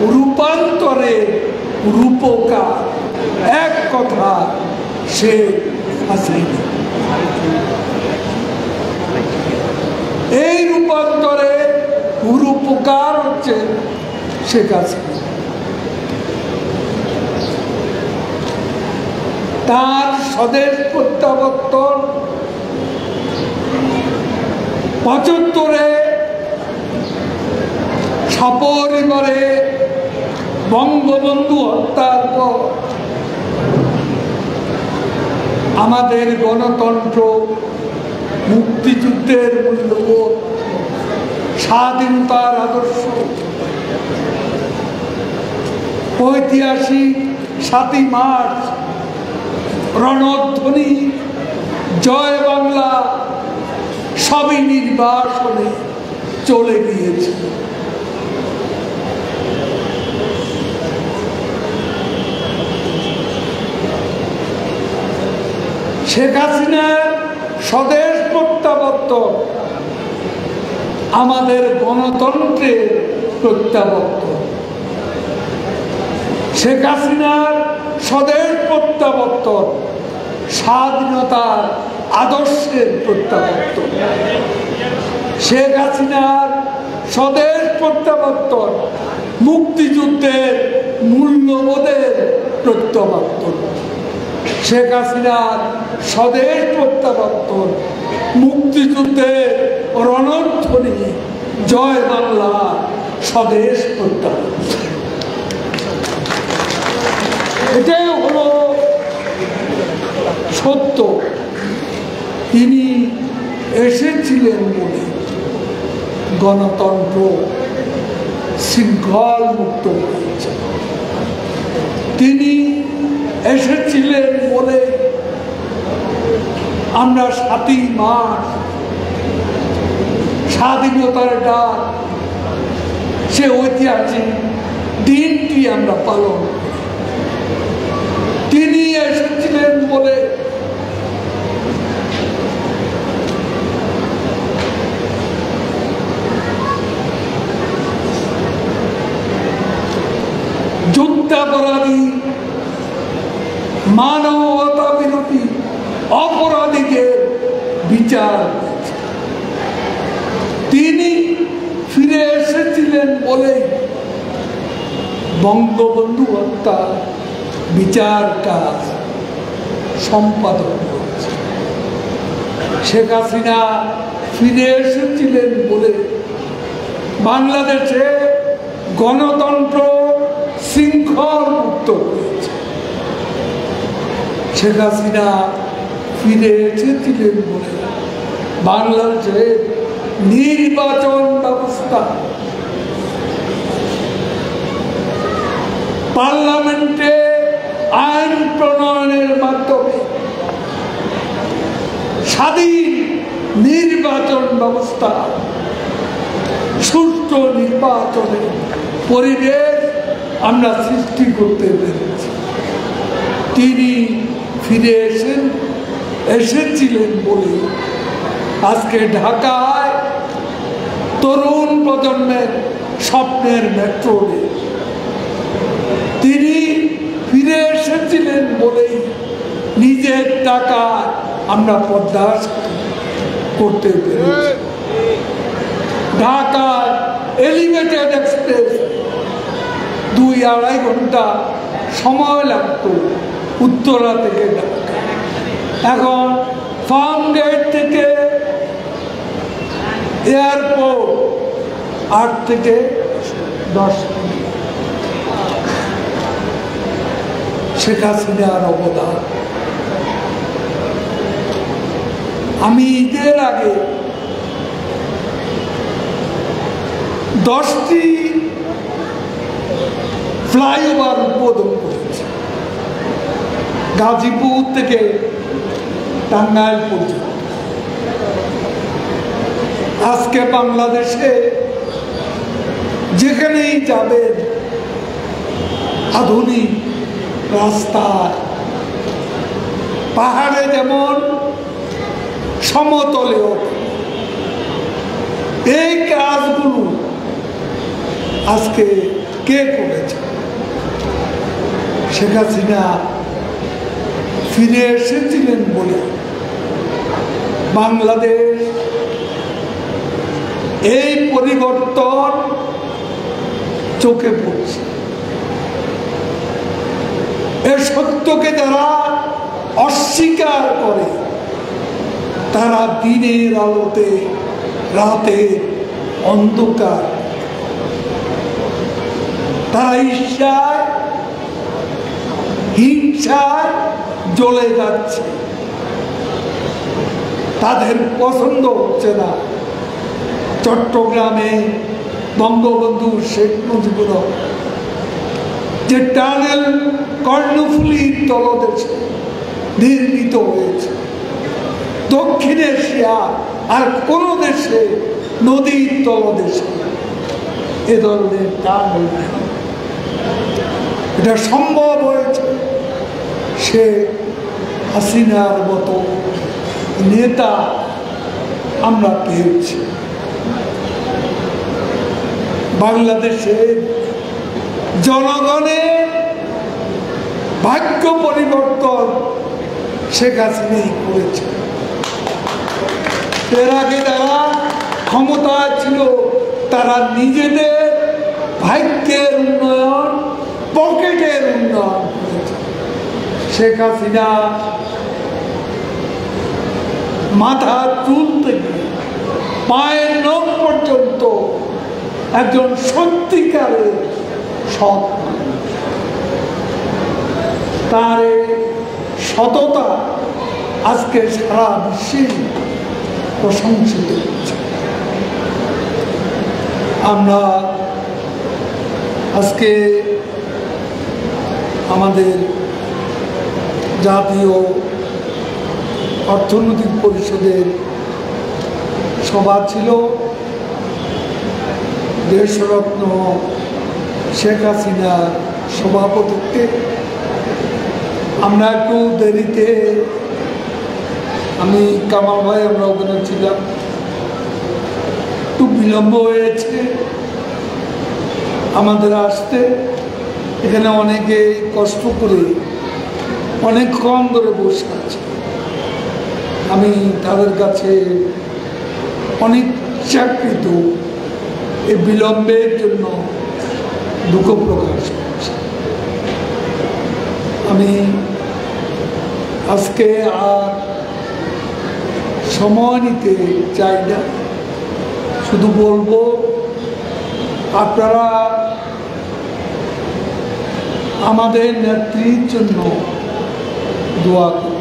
রূপান্তরের রূপকার, এক কথা শেখ হাসিনা। এই রূপান্তরের রূপকার হচ্ছে শেখ হাসিনা। তার স্বদেশ প্রত্যাবর্তন ৭৫-এ সপরিবারে বঙ্গবন্ধু হত্যার পর আমাদের গণতন্ত্র, মুক্তিযুদ্ধের মূল্যবোধ, স্বাধীনতার আদর্শ, ঐতিহাসিক ৭ই মার্চ রণধ্বনি, জয় বাংলা সবই নির্বাসনে চলে গিয়েছে। শেখ হাসিনার স্বদেশ প্রত্যাবর্তন আমাদের গণতন্ত্রের প্রত্যাবর্তন। শেখ হাসিনার স্বদেশ প্রত্যাবর্তন স্বাধীনতার আদর্শের প্রত্যাবর্তন। শেখ হাসিনার স্বদেশ প্রত্যাবর্তন মুক্তিযুদ্ধের মূল্যবোধের প্রত্যাবর্তন। শেখ হাসিনার স্বদেশ প্রত্যাবর্তন মুক্তিযুদ্ধের রণধ্বনি, জয় বাংলা স্বদেশ প্রত্যাবর্তন। এটাই হলো সত্য। তিনি এসেছিলেন বলে গণতন্ত্র শৃঙ্খল মুক্ত হয়েছে। তিনি এসেছিলেন বলে আমরা ৭ই মার্চ স্বাধীনতার ডাক, সে ঐতিহাসিক দিনটি আমরা পালন করি। তিনি এসেছিলেন বলে যুদ্ধাপরাধী, মানবতা বিরোধী অপরাধীদের বিচার। তিনি ফিরে এসেছিলেন বলেই বঙ্গবন্ধু হত্যা বিচার কাজ সম্পাদন করেছে। শেখ হাসিনা ফিরে এসেছিলেন বলে বাংলাদেশে গণতন্ত্র শৃঙ্খল মুক্ত হয়েছে। শেখ হাসিনা ফিরে এসেছিলেন বলে বাংলাদেশে নির্বাচন ব্যবস্থা, পার্লামেন্টে আইন প্রণয়নের মাধ্যমে স্বাধীন নির্বাচন ব্যবস্থা, সুষ্ঠু নির্বাচনের পরিবেশ আমরা সৃষ্টি করতে পেরেছি। তিনি ফিরে এসেছিলেন বলে আজকে ঢাকায় তরুণ প্রজন্মের স্বপ্নের মেট্রো রেল। তিনি ফিরে এসেছিলেন বলেই নিজের টাকা আমরা পদ্মা করতে পেরেছি। ঢাকায় এলিভেটেড এক্সপ্রেস 2-2.5 ঘন্টা সময় লাগত উত্তরা থেকে ঢাকা। এখন ফার্ম গেট থেকে এয়ারপোর্ট 8 থেকে 10 মিনিট। শেখ হাসিনার অবদান। আমি ঈদের আগে 10টি ফ্লাইওভার উদ্বোধন করেছি, গাজীপুর থেকে টাঙ্গাইল পর্যন্ত। আজকে বাংলাদেশে যেখানেই যাবেন আধুনিক রাস্তা, পাহাড়ে যেমন সমতলেও এই কাজগুলো আজকে কে করেছে? শেখ হাসিনা ফিরে এসেছিলেন বলে বাংলাদেশ এই পরিবর্তন চোখে পড়ছে। এ সত্যকে যারা অস্বীকার করে তারা দিনের আলোতে রাতে অন্ধকার, তারা ঈর্ষায় হিংসায় জ্বলে যাচ্ছে। তাদের পছন্দ হচ্ছে না চট্টগ্রামে বঙ্গবন্ধু শেখ মুজিবুর যে টানেল কর্ণফুলীর তলদেশে নির্মিত হয়েছে, দক্ষিণ এশিয়া আর কোন দেশে নদীর তলদেশে এ ধরনের টানেল এটা সম্ভব হয়েছে সে হাসিনার মতো নেতা আমরা পেয়েছি। বাংলাদেশের জনগণের ভাগ্য পরিবর্তন শেখ হাসিনাই করেছে। এর আগে যারা ক্ষমতায় ছিল তারা নিজেদের ভাগ্যের উন্নয়ন, পকেটের উন্নয়ন করেছে। শেখ হাসিনা মাথার চুল থেকে পায়ের নখ পর্যন্ত একজন সত্যিকারের সৎ, তার সততা আজকে সারা বিশ্বে প্রশংসিত হচ্ছে। আমরা আজকে আমাদের জাতীয় অর্থনৈতিক পরিষদের সভা ছিল। দেশরত্ন শেখ হাসিনার সভাপতিত্বে আমরা একটু দেরিতে, আমি কামাল ভাই আমরা ওখানে ছিলাম, একটু বিলম্ব হয়েছে আমাদের আসতে। এখানে অনেকে কষ্ট করে অনেকক্ষণ ধরে বসে আছে। আমি তাদের কাছে অনেক চাকরিত এই বিলম্বের জন্য দুঃখ প্রকাশ করছি। আমি আজকে আর সময় নিতে চাই না, শুধু বলবো আপনারা আমাদের নেত্রীর জন্য দোয়া করুন।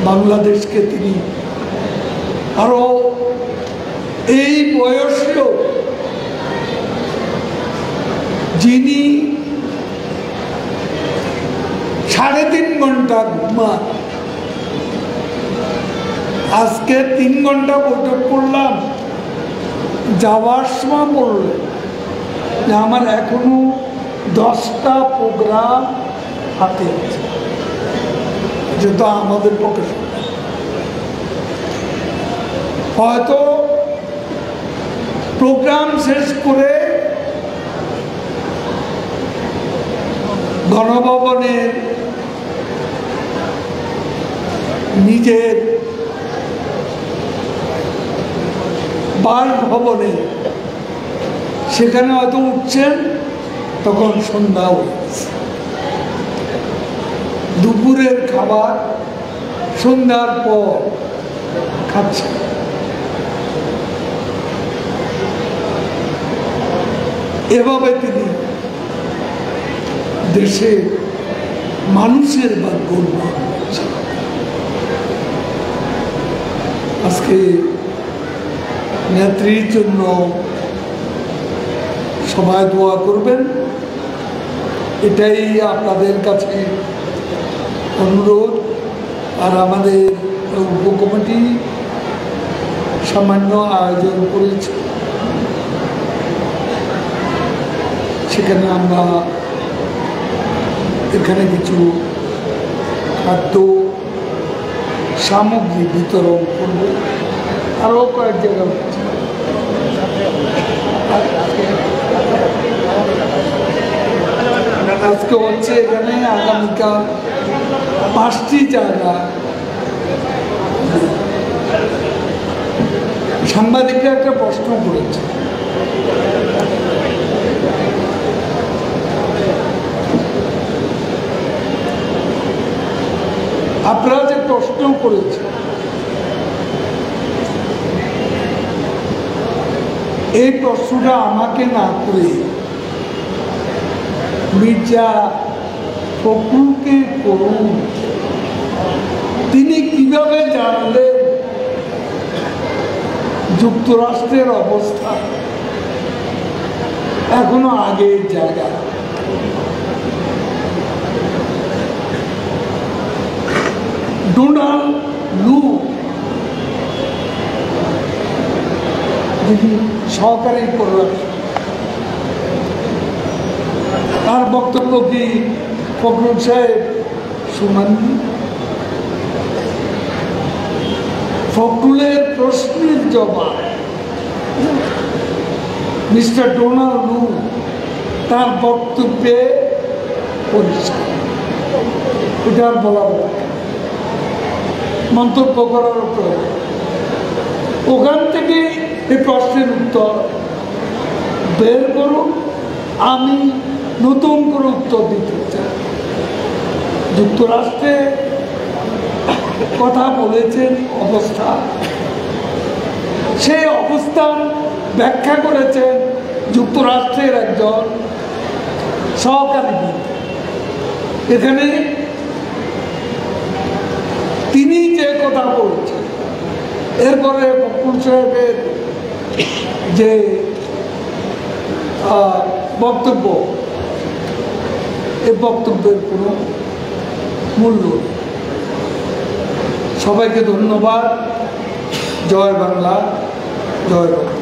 বাংলাদেশকে তিনি আরো এই বয়সেও, যিনি 3.5 ঘন্টা ঘুমান, আজকে 3 ঘন্টা বৈঠক করলাম, যাওয়ার সময় বললেন যে আমার এখনো 10টা প্রোগ্রাম হাতে আছে, যেটা আমাদের পক্ষে হয়তো প্রোগ্রাম শেষ করে গণভবনের নিজের বাসভবনে সেখানে হয়তো উঠছেন, তখন সন্ধ্যা হয়েছে। দুপুরের খাবার সন্ধ্যার পর খাচ্ছে। এভাবে তিনি দেশের মানুষের ভাগ্য উন্নয়ন করছেন। আজকে নেত্রীর জন্য সবাই দোয়া করবেন, এটাই আপনাদের কাছে অনুরোধ। আর আমাদের উপকমিটি সামান্য আয়োজন করেছে, সেখানে আমরা এখানে কিছু খাদ্য সামগ্রী বিতরণ করব। আরও কয়েক জায়গা 5টি জায়গা সাংবাদিকরা একটা প্রশ্ন করেছে, আপনারা যে প্রশ্ন করেছে এই প্রশ্নটা আমাকে না করে মির্জা ফখরুলকে করুন। তিনি কিভাবে জানলেন যুক্তরাষ্ট্রের অবস্থা এখনো আগের জায়গা? ডোনাল্ড লু যিনি সহকারী পররাষ্ট্র, তার বক্তব্য কি ফখরুল সাহেব শুনাননি? ফখরুলের প্রশ্নের জবাব মিস্টার ডোনাল্ড লু তার বক্তব্যে পরিষ্কার। এটার বলা মন্তব্য করার উপর ওখান থেকে এই প্রশ্নের উত্তর বের করুন, আমি নতুন করে উত্তর দিতে চাই। যুক্তরাষ্ট্রে কথা বলেছেন অবস্থা, সেই অবস্থান ব্যাখ্যা করেছেন যুক্তরাষ্ট্রের একজন সহকারী। এখানে তিনি যে কথা বলছেন, এরপরে ফখরুল সাহেবের যে বক্তব্য, এই বক্তব্যের কোনো মূল্য নেই। সবাইকে ধন্যবাদ। জয় বাংলা, জয় বাংলা।